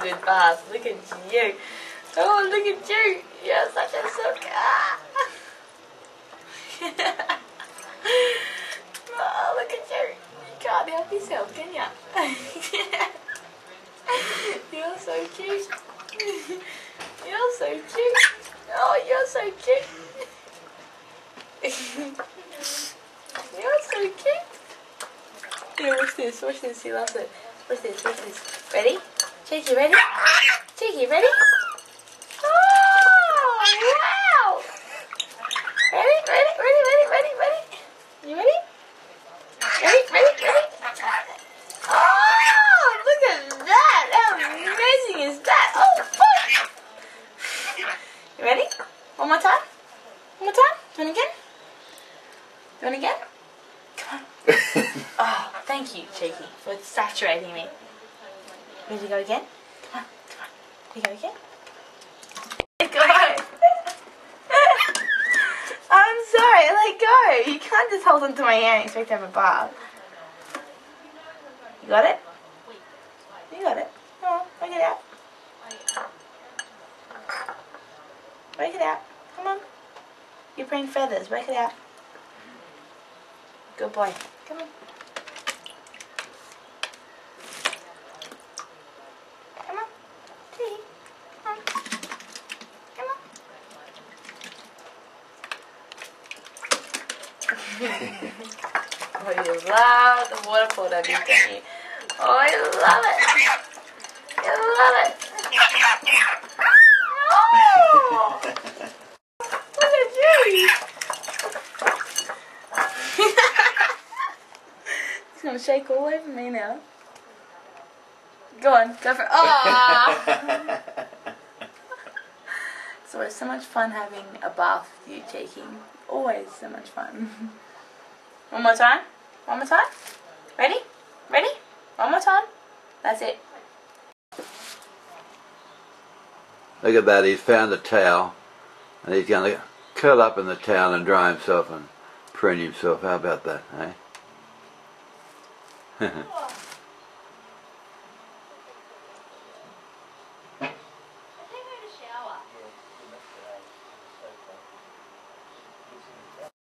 good bath. Look at you. Oh, look at you. You're such a silk. Oh, look at you. You can't help yourself, can you? You're so cute. You're so cute. Oh, you're so cute. You're so cute. Here, watch this. Watch this. He loves it. Watch this. Watch this. Ready? Cheeky, ready? Cheeky, ready? Oh, wow. Ready? Ready? Ready? Ready? Ready? Ready? You ready? Ready? Ready? Ready? Oh, look at that. How amazing is that? Oh, fuck. You ready? One more time? One more time? Do you want again? Do you want again? Come on. Oh, thank you, Cheeky, for saturating me. Ready to go again? Come on, come on. Ready to go again? Let go. I'm sorry, let go. You can't just hold onto my hand and expect to have a bath. You got it? You got it. Come on, break it out. Break it out. Come on. You're bringing feathers. Break it out. Good boy. Come on. Come on. Gee. Come on. Come on. Oh, you love the waterfall, don't you? Oh, you love it. You love it. Oh! Look at you. He's going to shake all over me now. Go on, go for it. Oh! So it's so much fun having a bath with you, Cheeky. Always so much fun. One more time. One more time. Ready? Ready? One more time. That's it. Look at that, he's found a towel and he's going to curl up in the towel and dry himself and preen himself. How about that, eh?